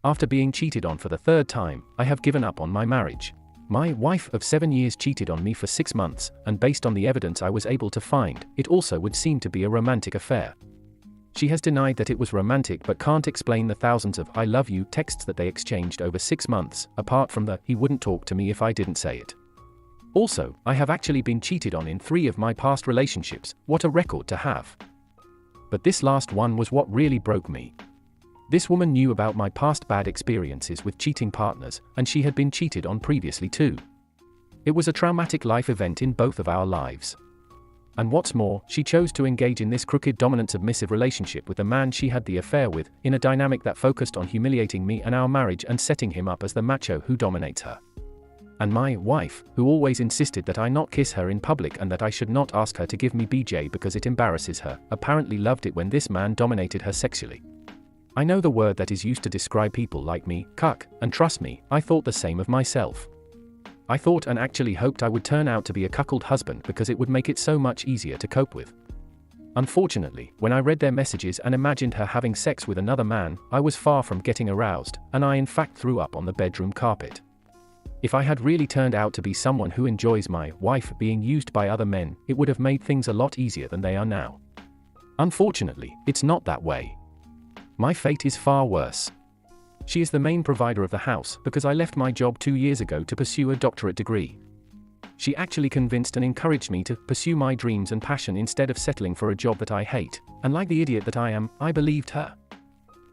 After being cheated on for the third time, I have given up on my marriage. My wife of 7 years cheated on me for 6 months, and based on the evidence I was able to find, it also would seem to be a romantic affair. She has denied that it was romantic but can't explain the thousands of "I love you" texts that they exchanged over 6 months, apart from the "he wouldn't talk to me if I didn't say it." Also, I have actually been cheated on in 3 of my past relationships. What a record to have. But this last one was what really broke me. This woman knew about my past bad experiences with cheating partners, and she had been cheated on previously too. It was a traumatic life event in both of our lives. And what's more, she chose to engage in this crooked dominant submissive relationship with the man she had the affair with, in a dynamic that focused on humiliating me and our marriage and setting him up as the macho who dominates her. And my wife, who always insisted that I not kiss her in public and that I should not ask her to give me BJ because it embarrasses her, apparently loved it when this man dominated her sexually. I know the word that is used to describe people like me, cuck, and trust me, I thought the same of myself. I thought and actually hoped I would turn out to be a cuckold husband because it would make it so much easier to cope with. Unfortunately, when I read their messages and imagined her having sex with another man, I was far from getting aroused, and I in fact threw up on the bedroom carpet. If I had really turned out to be someone who enjoys my wife being used by other men, it would have made things a lot easier than they are now. Unfortunately, it's not that way. My fate is far worse. She is the main provider of the house because I left my job 2 years ago to pursue a doctorate degree. She actually convinced and encouraged me to pursue my dreams and passion instead of settling for a job that I hate, and like the idiot that I am, I believed her.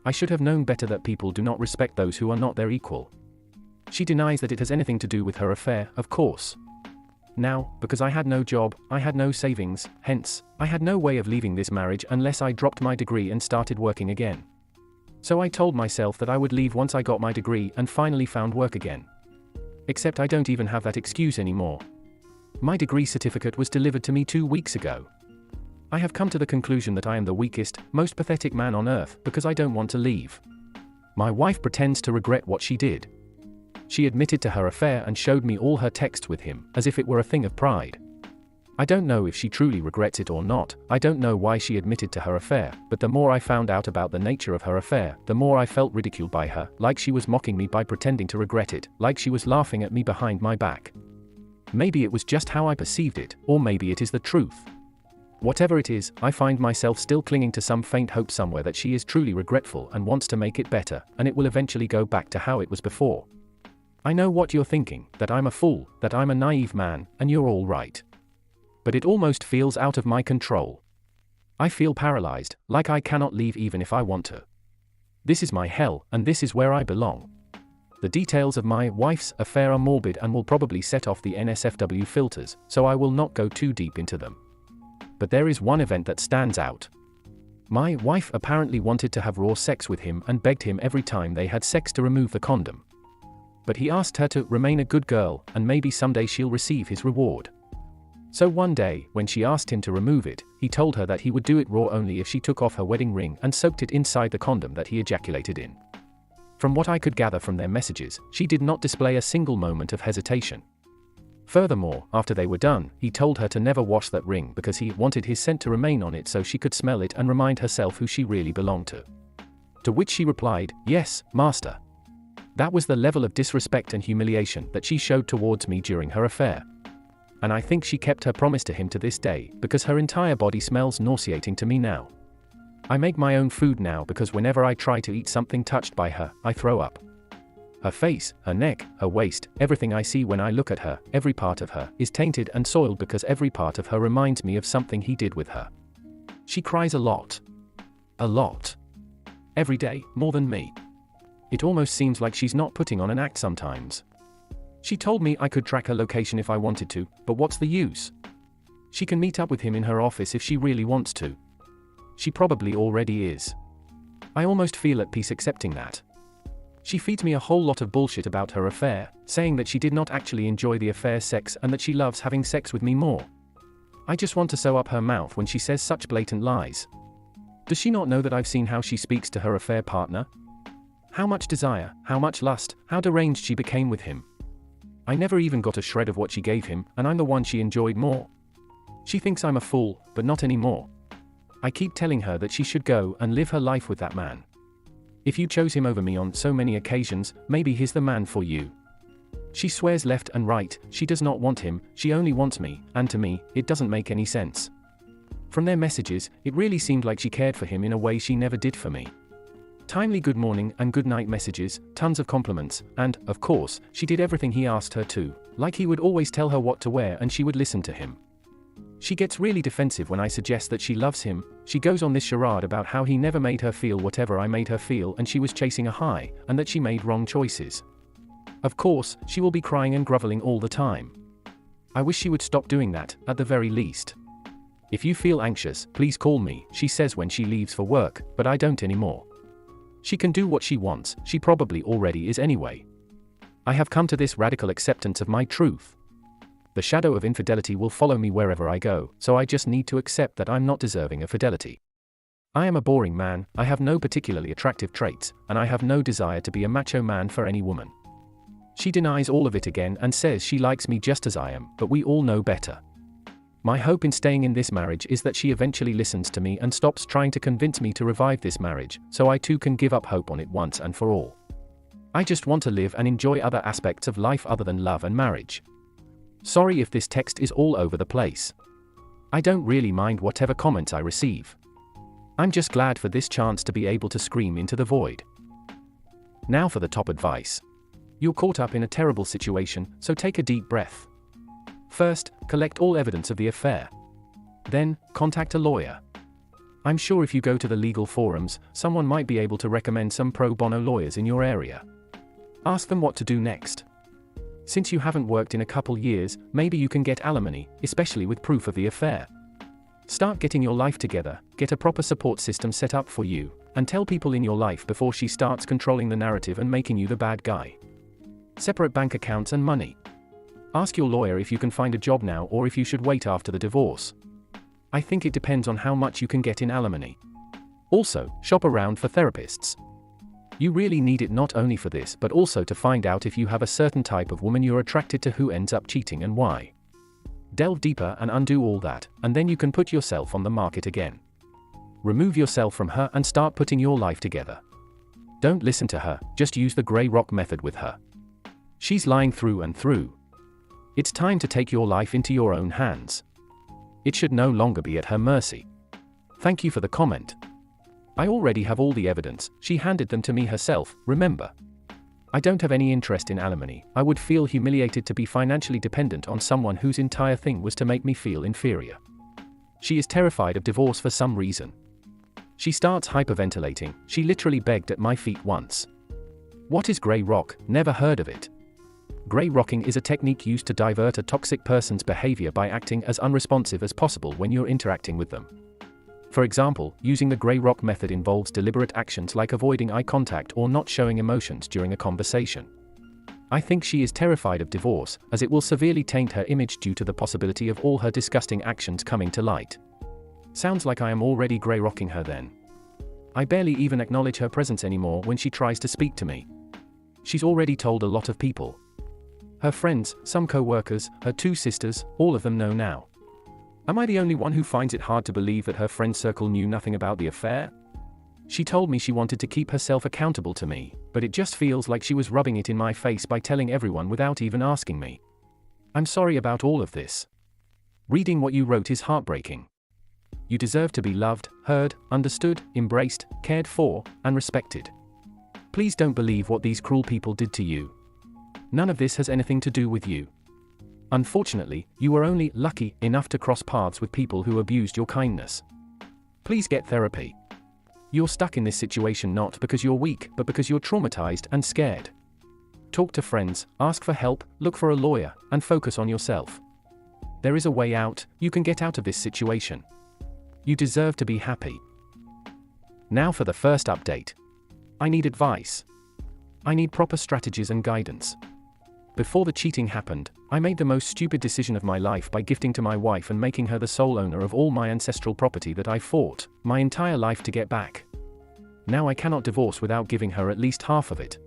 I should have known better that people do not respect those who are not their equal. She denies that it has anything to do with her affair, of course. Now, because I had no job, I had no savings, hence, I had no way of leaving this marriage unless I dropped my degree and started working again. So I told myself that I would leave once I got my degree and finally found work again. Except I don't even have that excuse anymore. My degree certificate was delivered to me 2 weeks ago. I have come to the conclusion that I am the weakest, most pathetic man on earth because I don't want to leave. My wife pretends to regret what she did. She admitted to her affair and showed me all her texts with him, as if it were a thing of pride. I don't know if she truly regrets it or not. I don't know why she admitted to her affair, but the more I found out about the nature of her affair, the more I felt ridiculed by her, like she was mocking me by pretending to regret it, like she was laughing at me behind my back. Maybe it was just how I perceived it, or maybe it is the truth. Whatever it is, I find myself still clinging to some faint hope somewhere that she is truly regretful and wants to make it better, and it will eventually go back to how it was before. I know what you're thinking, that I'm a fool, that I'm a naive man, and you're all right. But it almost feels out of my control. I feel paralyzed, like I cannot leave even if I want to. This is my hell, and this is where I belong. The details of my wife's affair are morbid and will probably set off the NSFW filters, so I will not go too deep into them. But there is one event that stands out. My wife apparently wanted to have raw sex with him and begged him every time they had sex to remove the condom. But he asked her to remain a good girl, and maybe someday she'll receive his reward. So one day, when she asked him to remove it, he told her that he would do it raw only if she took off her wedding ring and soaked it inside the condom that he ejaculated in. From what I could gather from their messages, she did not display a single moment of hesitation. Furthermore, after they were done, he told her to never wash that ring because he wanted his scent to remain on it so she could smell it and remind herself who she really belonged to. To which she replied, "Yes, master." That was the level of disrespect and humiliation that she showed towards me during her affair. And I think she kept her promise to him to this day, because her entire body smells nauseating to me now. I make my own food now because whenever I try to eat something touched by her, I throw up. Her face, her neck, her waist, everything I see when I look at her, every part of her, is tainted and soiled because every part of her reminds me of something he did with her. She cries a lot. A lot. Every day, more than me. It almost seems like she's not putting on an act sometimes. She told me I could track her location if I wanted to, but what's the use? She can meet up with him in her office if she really wants to. She probably already is. I almost feel at peace accepting that. She feeds me a whole lot of bullshit about her affair, saying that she did not actually enjoy the affair's sex and that she loves having sex with me more. I just want to sew up her mouth when she says such blatant lies. Does she not know that I've seen how she speaks to her affair partner? How much desire, how much lust, how deranged she became with him. I never even got a shred of what she gave him, and I'm the one she enjoyed more. She thinks I'm a fool, but not anymore. I keep telling her that she should go and live her life with that man. If you chose him over me on so many occasions, maybe he's the man for you. She swears left and right, she does not want him, she only wants me, and to me, it doesn't make any sense. From their messages, it really seemed like she cared for him in a way she never did for me. Timely good morning and good night messages, tons of compliments, and, of course, she did everything he asked her to, like he would always tell her what to wear and she would listen to him. She gets really defensive when I suggest that she loves him. She goes on this charade about how he never made her feel whatever I made her feel and she was chasing a high, and that she made wrong choices. Of course, she will be crying and groveling all the time. I wish she would stop doing that, at the very least. If you feel anxious, please call me, she says when she leaves for work, but I don't anymore. She can do what she wants, she probably already is anyway. I have come to this radical acceptance of my truth. The shadow of infidelity will follow me wherever I go, so I just need to accept that I'm not deserving of fidelity. I am a boring man, I have no particularly attractive traits, and I have no desire to be a macho man for any woman. She denies all of it again and says she likes me just as I am, but we all know better. My hope in staying in this marriage is that she eventually listens to me and stops trying to convince me to revive this marriage, so I too can give up hope on it once and for all. I just want to live and enjoy other aspects of life other than love and marriage. Sorry if this text is all over the place. I don't really mind whatever comments I receive. I'm just glad for this chance to be able to scream into the void. Now for the top advice. You're caught up in a terrible situation, so take a deep breath. First, collect all evidence of the affair. Then, contact a lawyer. I'm sure if you go to the legal forums, someone might be able to recommend some pro bono lawyers in your area. Ask them what to do next. Since you haven't worked in a couple years, maybe you can get alimony, especially with proof of the affair. Start getting your life together, get a proper support system set up for you, and tell people in your life before she starts controlling the narrative and making you the bad guy. Separate bank accounts and money. Ask your lawyer if you can find a job now or if you should wait after the divorce. I think it depends on how much you can get in alimony. Also, shop around for therapists. You really need it not only for this but also to find out if you have a certain type of woman you're attracted to who ends up cheating and why. Delve deeper and undo all that, and then you can put yourself on the market again. Remove yourself from her and start putting your life together. Don't listen to her, just use the grey rock method with her. She's lying through and through. It's time to take your life into your own hands. It should no longer be at her mercy. Thank you for the comment. I already have all the evidence, she handed them to me herself, remember. I don't have any interest in alimony, I would feel humiliated to be financially dependent on someone whose entire thing was to make me feel inferior. She is terrified of divorce for some reason. She starts hyperventilating, she literally begged at my feet once. What is grey rock? Never heard of it. Grey rocking is a technique used to divert a toxic person's behavior by acting as unresponsive as possible when you're interacting with them. For example, using the grey rock method involves deliberate actions like avoiding eye contact or not showing emotions during a conversation. I think she is terrified of divorce, as it will severely taint her image due to the possibility of all her disgusting actions coming to light. Sounds like I am already grey rocking her then. I barely even acknowledge her presence anymore when she tries to speak to me. She's already told a lot of people. Her friends, some co-workers, her 2 sisters, all of them know now. Am I the only one who finds it hard to believe that her friend circle knew nothing about the affair? She told me she wanted to keep herself accountable to me, but it just feels like she was rubbing it in my face by telling everyone without even asking me. I'm sorry about all of this. Reading what you wrote is heartbreaking. You deserve to be loved, heard, understood, embraced, cared for, and respected. Please don't believe what these cruel people did to you. None of this has anything to do with you. Unfortunately, you were only lucky enough to cross paths with people who abused your kindness. Please get therapy. You're stuck in this situation not because you're weak, but because you're traumatized and scared. Talk to friends, ask for help, look for a lawyer, and focus on yourself. There is a way out, you can get out of this situation. You deserve to be happy. Now for the first update. I need advice. I need proper strategies and guidance. Before the cheating happened, I made the most stupid decision of my life by gifting to my wife and making her the sole owner of all my ancestral property that I fought my entire life to get back. Now I cannot divorce without giving her at least half of it.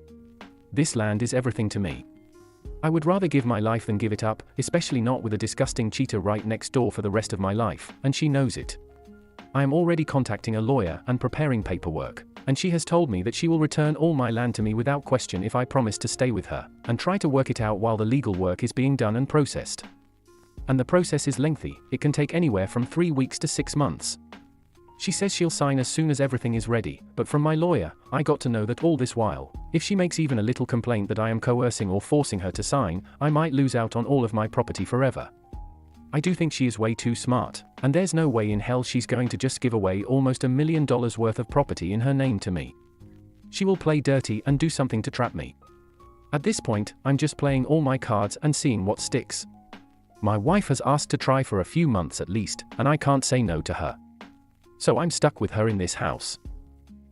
This land is everything to me. I would rather give my life than give it up, especially not with a disgusting cheater right next door for the rest of my life, and she knows it. I am already contacting a lawyer and preparing paperwork. And she has told me that she will return all my land to me without question if I promise to stay with her, and try to work it out while the legal work is being done and processed. And the process is lengthy, it can take anywhere from 3 weeks to 6 months. She says she'll sign as soon as everything is ready, but from my lawyer, I got to know that all this while, if she makes even a little complaint that I am coercing or forcing her to sign, I might lose out on all of my property forever. I do think she is way too smart, and there's no way in hell she's going to just give away almost $1 million worth of property in her name to me. She will play dirty and do something to trap me. At this point, I'm just playing all my cards and seeing what sticks. My wife has asked to try for a few months at least, and I can't say no to her. So I'm stuck with her in this house.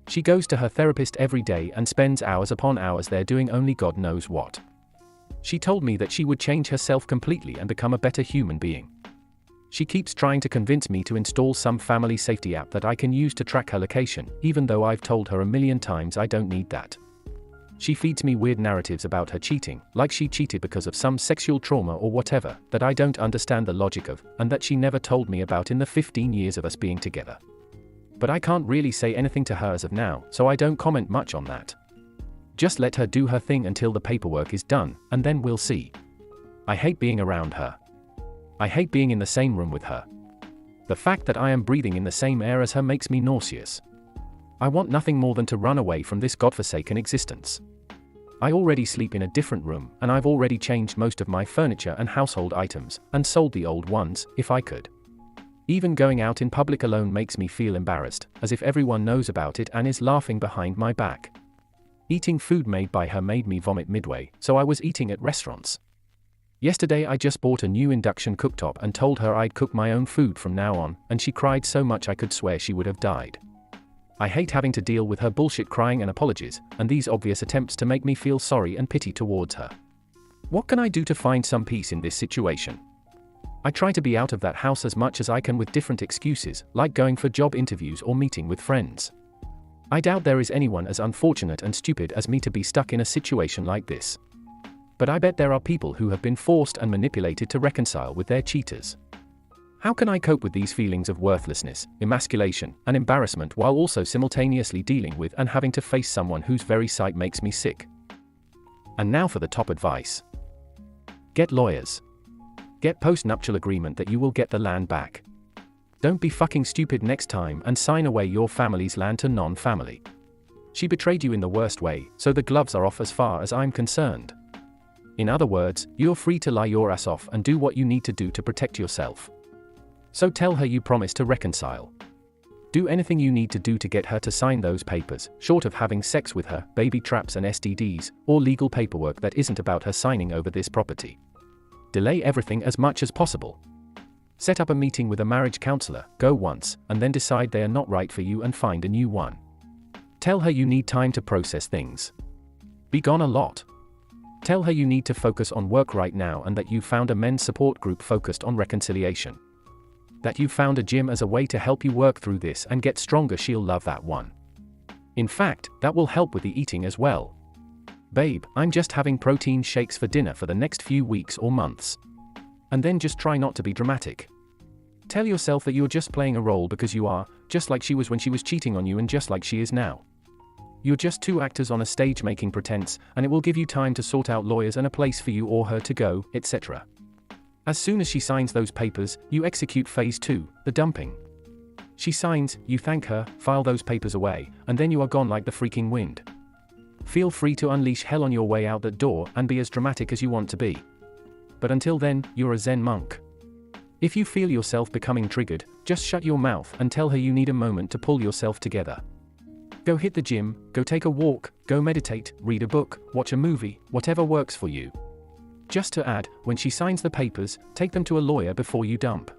She goes to her therapist every day and spends hours upon hours there doing only God knows what. She told me that she would change herself completely and become a better human being. She keeps trying to convince me to install some family safety app that I can use to track her location, even though I've told her a million times I don't need that. She feeds me weird narratives about her cheating, like she cheated because of some sexual trauma or whatever, that I don't understand the logic of, and that she never told me about in the 15 years of us being together. But I can't really say anything to her as of now, so I don't comment much on that. Just let her do her thing until the paperwork is done, and then we'll see. I hate being around her. I hate being in the same room with her. The fact that I am breathing in the same air as her makes me nauseous. I want nothing more than to run away from this godforsaken existence. I already sleep in a different room, and I've already changed most of my furniture and household items, and sold the old ones, if I could. Even going out in public alone makes me feel embarrassed, as if everyone knows about it and is laughing behind my back. Eating food made by her made me vomit midway, so I was eating at restaurants. Yesterday I just bought a new induction cooktop and told her I'd cook my own food from now on, and she cried so much I could swear she would have died. I hate having to deal with her bullshit crying and apologies, and these obvious attempts to make me feel sorry and pity towards her. What can I do to find some peace in this situation? I try to be out of that house as much as I can with different excuses, like going for job interviews or meeting with friends. I doubt there is anyone as unfortunate and stupid as me to be stuck in a situation like this. But I bet there are people who have been forced and manipulated to reconcile with their cheaters. How can I cope with these feelings of worthlessness, emasculation, and embarrassment while also simultaneously dealing with and having to face someone whose very sight makes me sick? And now for the top advice. Get lawyers. Get post-nuptial agreement that you will get the land back. Don't be fucking stupid next time and sign away your family's land to non-family. She betrayed you in the worst way, so the gloves are off as far as I'm concerned. In other words, you're free to lie your ass off and do what you need to do to protect yourself. So tell her you promise to reconcile. Do anything you need to do to get her to sign those papers, short of having sex with her, baby traps and STDs, or legal paperwork that isn't about her signing over this property. Delay everything as much as possible. Set up a meeting with a marriage counselor, go once, and then decide they are not right for you and find a new one. Tell her you need time to process things. Be gone a lot. Tell her you need to focus on work right now and that you found a men's support group focused on reconciliation. That you found a gym as a way to help you work through this and get stronger. She'll love that one. In fact, that will help with the eating as well. Babe, I'm just having protein shakes for dinner for the next few weeks or months. And then just try not to be dramatic. Tell yourself that you're just playing a role because you are, just like she was when she was cheating on you and just like she is now. You're just two actors on a stage making pretense, and it will give you time to sort out lawyers and a place for you or her to go, etc. As soon as she signs those papers, you execute phase 2, the dumping. She signs, you thank her, file those papers away, and then you are gone like the freaking wind. Feel free to unleash hell on your way out that door and be as dramatic as you want to be. But until then, you're a Zen monk. If you feel yourself becoming triggered, just shut your mouth and tell her you need a moment to pull yourself together. Go hit the gym, go take a walk, go meditate, read a book, watch a movie, whatever works for you. Just to add, when she signs the papers, take them to a lawyer before you dump.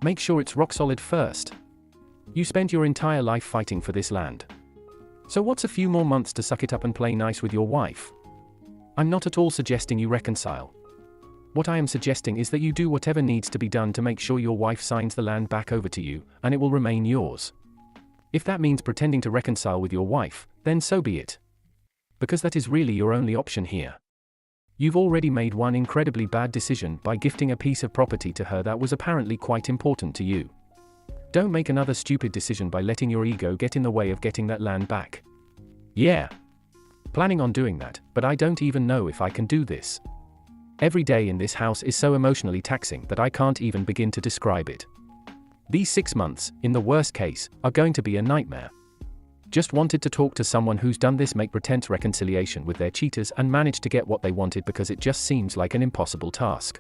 Make sure it's rock solid first. You spent your entire life fighting for this land. So what's a few more months to suck it up and play nice with your wife? I'm not at all suggesting you reconcile. What I am suggesting is that you do whatever needs to be done to make sure your wife signs the land back over to you, and it will remain yours. If that means pretending to reconcile with your wife, then so be it. Because that is really your only option here. You've already made one incredibly bad decision by gifting a piece of property to her that was apparently quite important to you. Don't make another stupid decision by letting your ego get in the way of getting that land back. Yeah. Planning on doing that, but I don't even know if I can do this. Every day in this house is so emotionally taxing that I can't even begin to describe it. These 6 months, in the worst case, are going to be a nightmare. Just wanted to talk to someone who's done this make pretense reconciliation with their cheaters and managed to get what they wanted because it just seems like an impossible task.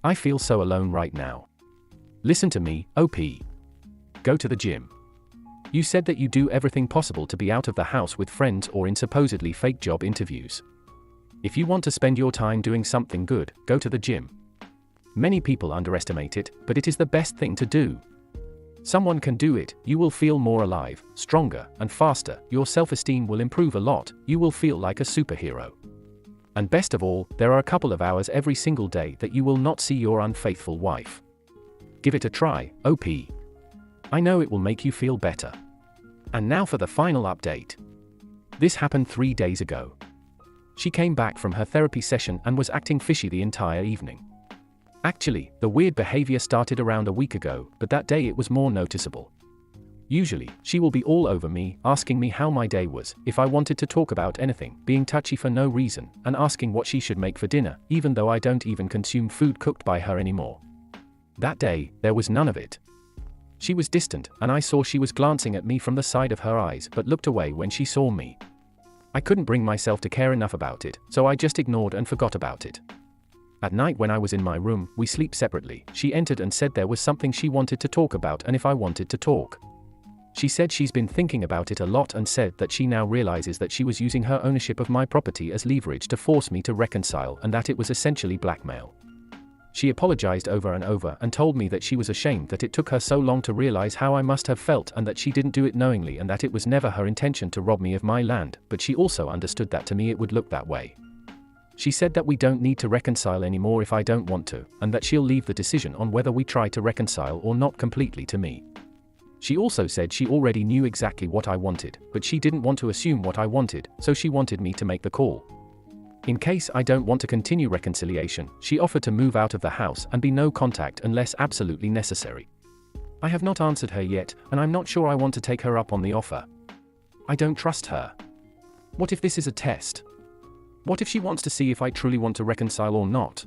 I feel so alone right now. Listen to me, OP. Go to the gym. You said that you do everything possible to be out of the house with friends or in supposedly fake job interviews. If you want to spend your time doing something good, go to the gym. Many people underestimate it, but it is the best thing to do. Someone can do it, you will feel more alive, stronger, and faster, your self-esteem will improve a lot, you will feel like a superhero. And best of all, there are a couple of hours every single day that you will not see your unfaithful wife. Give it a try, OP. I know it will make you feel better. And now for the final update. This happened 3 days ago. She came back from her therapy session and was acting fishy the entire evening. Actually, the weird behavior started around a week ago, but that day it was more noticeable. Usually, she will be all over me, asking me how my day was, if I wanted to talk about anything, being touchy for no reason, and asking what she should make for dinner, even though I don't even consume food cooked by her anymore. That day, there was none of it. She was distant, and I saw she was glancing at me from the side of her eyes but looked away when she saw me. I couldn't bring myself to care enough about it, so I just ignored and forgot about it. At night when I was in my room, we sleep separately, she entered and said there was something she wanted to talk about and if I wanted to talk. She said she's been thinking about it a lot and said that she now realizes that she was using her ownership of my property as leverage to force me to reconcile and that it was essentially blackmail. She apologized over and over and told me that she was ashamed that it took her so long to realize how I must have felt and that she didn't do it knowingly and that it was never her intention to rob me of my land, but she also understood that to me it would look that way. She said that we don't need to reconcile anymore if I don't want to, and that she'll leave the decision on whether we try to reconcile or not completely to me. She also said she already knew exactly what I wanted, but she didn't want to assume what I wanted, so she wanted me to make the call. In case I don't want to continue reconciliation, she offered to move out of the house and be no contact unless absolutely necessary. I have not answered her yet, and I'm not sure I want to take her up on the offer. I don't trust her. What if this is a test? What if she wants to see if I truly want to reconcile or not?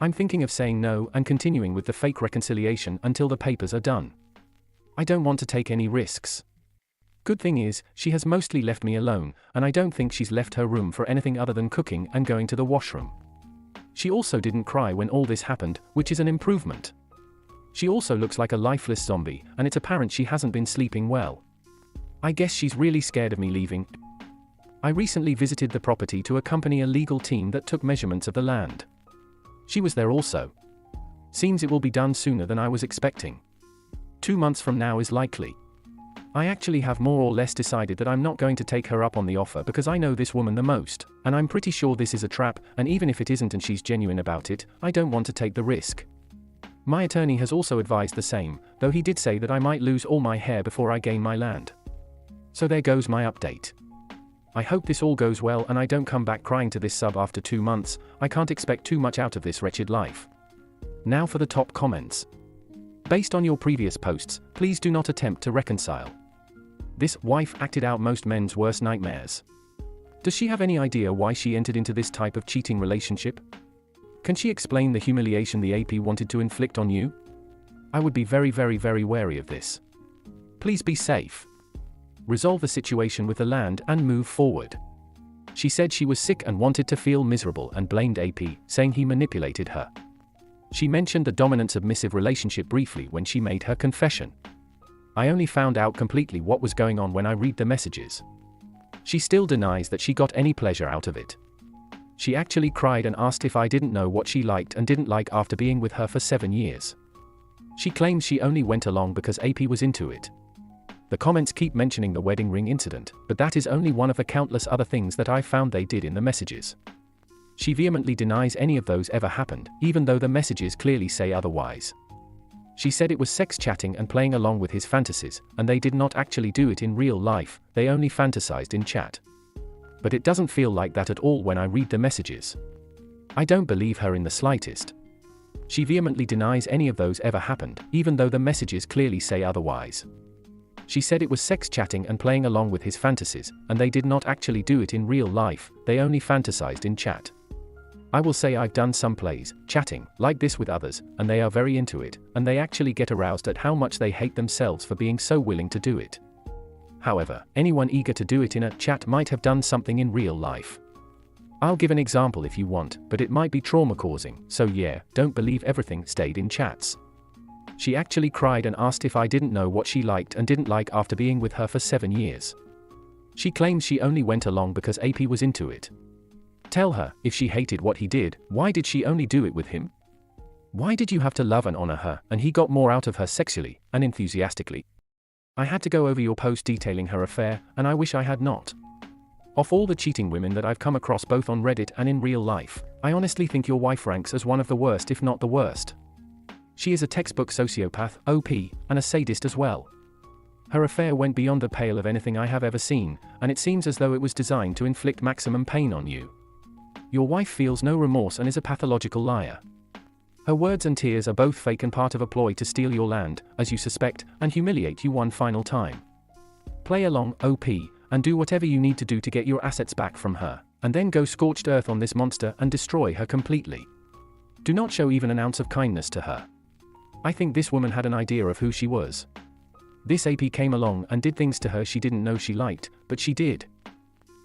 I'm thinking of saying no and continuing with the fake reconciliation until the papers are done. I don't want to take any risks. Good thing is, she has mostly left me alone, and I don't think she's left her room for anything other than cooking and going to the washroom. She also didn't cry when all this happened, which is an improvement. She also looks like a lifeless zombie, and it's apparent she hasn't been sleeping well. I guess she's really scared of me leaving. I recently visited the property to accompany a legal team that took measurements of the land. She was there also. Seems it will be done sooner than I was expecting. 2 months from now is likely. I actually have more or less decided that I'm not going to take her up on the offer because I know this woman the most, and I'm pretty sure this is a trap, and even if it isn't and she's genuine about it, I don't want to take the risk. My attorney has also advised the same, though he did say that I might lose all my hair before I gain my land. So there goes my update. I hope this all goes well and I don't come back crying to this sub after 2 months. I can't expect too much out of this wretched life. Now for the top comments. Based on your previous posts, please do not attempt to reconcile. This wife acted out most men's worst nightmares. Does she have any idea why she entered into this type of cheating relationship? Can she explain the humiliation the AP wanted to inflict on you? I would be very wary of this. Please be safe. Resolve the situation with the land and move forward. She said she was sick and wanted to feel miserable and blamed AP, saying he manipulated her. She mentioned the dominant-submissive relationship briefly when she made her confession. I only found out completely what was going on when I read the messages. She still denies that she got any pleasure out of it. She actually cried and asked if I didn't know what she liked and didn't like after being with her for 7 years. She claims she only went along because AP was into it. The comments keep mentioning the wedding ring incident, but that is only one of the countless other things that I found they did in the messages. She vehemently denies any of those ever happened, even though the messages clearly say otherwise. She said it was sex chatting and playing along with his fantasies, and they did not actually do it in real life, they only fantasized in chat. But it doesn't feel like that at all when I read the messages. I don't believe her in the slightest. She vehemently denies any of those ever happened, even though the messages clearly say otherwise. She said it was sex chatting and playing along with his fantasies, and they did not actually do it in real life, they only fantasized in chat. I will say I've done some plays, chatting, like this with others, and they are very into it, and they actually get aroused at how much they hate themselves for being so willing to do it. However, anyone eager to do it in a chat might have done something in real life. I'll give an example if you want, but it might be trauma-causing, so yeah, don't believe everything stayed in chats. She actually cried and asked if I didn't know what she liked and didn't like after being with her for 7 years. She claims she only went along because AP was into it. Tell her, if she hated what he did, why did she only do it with him? Why did you have to love and honor her, and he got more out of her sexually and enthusiastically? I had to go over your post detailing her affair, and I wish I had not. Of all the cheating women that I've come across both on Reddit and in real life, I honestly think your wife ranks as one of the worst if not the worst. She is a textbook sociopath, OP, and a sadist as well. Her affair went beyond the pale of anything I have ever seen, and it seems as though it was designed to inflict maximum pain on you. Your wife feels no remorse and is a pathological liar. Her words and tears are both fake and part of a ploy to steal your land, as you suspect, and humiliate you one final time. Play along, OP, and do whatever you need to do to get your assets back from her, and then go scorched earth on this monster and destroy her completely. Do not show even an ounce of kindness to her. I think this woman had an idea of who she was. This AP came along and did things to her she didn't know she liked, but she did.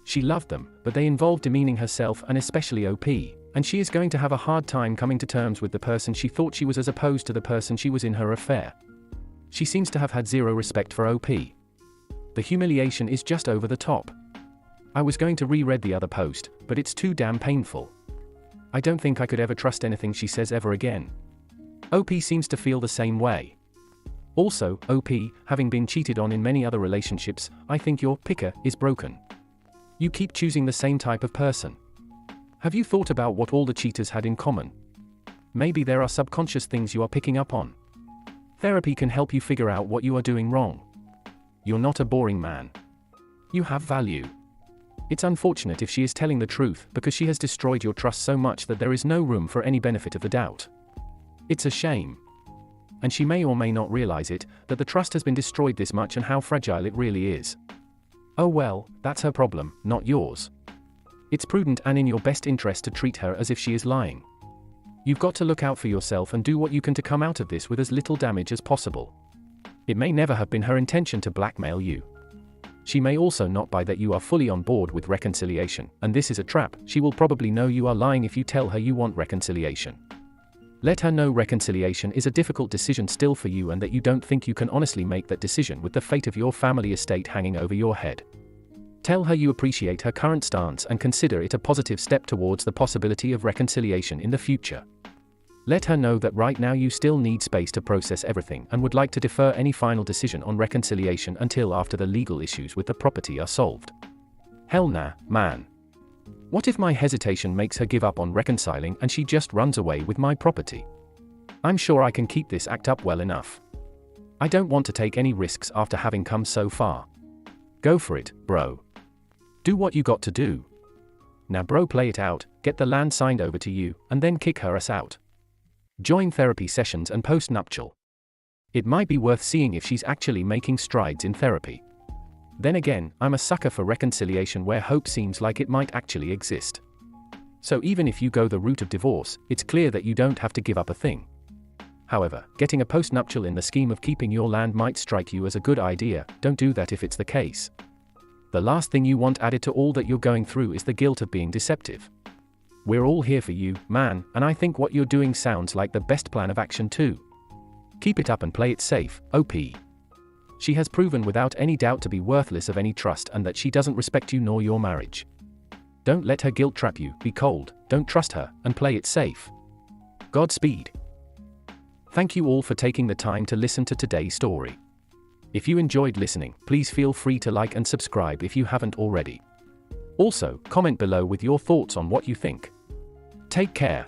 She loved them, but they involved demeaning herself and especially OP, and she is going to have a hard time coming to terms with the person she thought she was as opposed to the person she was in her affair. She seems to have had zero respect for OP. The humiliation is just over the top. I was going to reread the other post, but it's too damn painful. I don't think I could ever trust anything she says ever again. OP seems to feel the same way. Also, OP, having been cheated on in many other relationships, I think your picker is broken. You keep choosing the same type of person. Have you thought about what all the cheaters had in common? Maybe there are subconscious things you are picking up on. Therapy can help you figure out what you are doing wrong. You're not a boring man. You have value. It's unfortunate if she is telling the truth because she has destroyed your trust so much that there is no room for any benefit of the doubt. It's a shame. And she may or may not realize it, that the trust has been destroyed this much and how fragile it really is. Oh well, that's her problem, not yours. It's prudent and in your best interest to treat her as if she is lying. You've got to look out for yourself and do what you can to come out of this with as little damage as possible. It may never have been her intention to blackmail you. She may also not buy that you are fully on board with reconciliation, and this is a trap. She will probably know you are lying if you tell her you want reconciliation. Let her know reconciliation is a difficult decision still for you and that you don't think you can honestly make that decision with the fate of your family estate hanging over your head. Tell her you appreciate her current stance and consider it a positive step towards the possibility of reconciliation in the future. Let her know that right now you still need space to process everything and would like to defer any final decision on reconciliation until after the legal issues with the property are solved. Hell nah, man. What if my hesitation makes her give up on reconciling and she just runs away with my property? I'm sure I can keep this act up well enough. I don't want to take any risks after having come so far. Go for it, bro. Do what you got to do. Now bro, play it out, get the land signed over to you, and then kick her ass out. Join therapy sessions and post-nuptial. It might be worth seeing if she's actually making strides in therapy. Then again, I'm a sucker for reconciliation where hope seems like it might actually exist. So even if you go the route of divorce, it's clear that you don't have to give up a thing. However, getting a post-nuptial in the scheme of keeping your land might strike you as a good idea. Don't do that if it's the case. The last thing you want added to all that you're going through is the guilt of being deceptive. We're all here for you, man, and I think what you're doing sounds like the best plan of action too. Keep it up and play it safe, OP. She has proven without any doubt to be worthless of any trust and that she doesn't respect you nor your marriage. Don't let her guilt trap you, be cold, don't trust her, and play it safe. Godspeed. Thank you all for taking the time to listen to today's story. If you enjoyed listening, please feel free to like and subscribe if you haven't already. Also, comment below with your thoughts on what you think. Take care.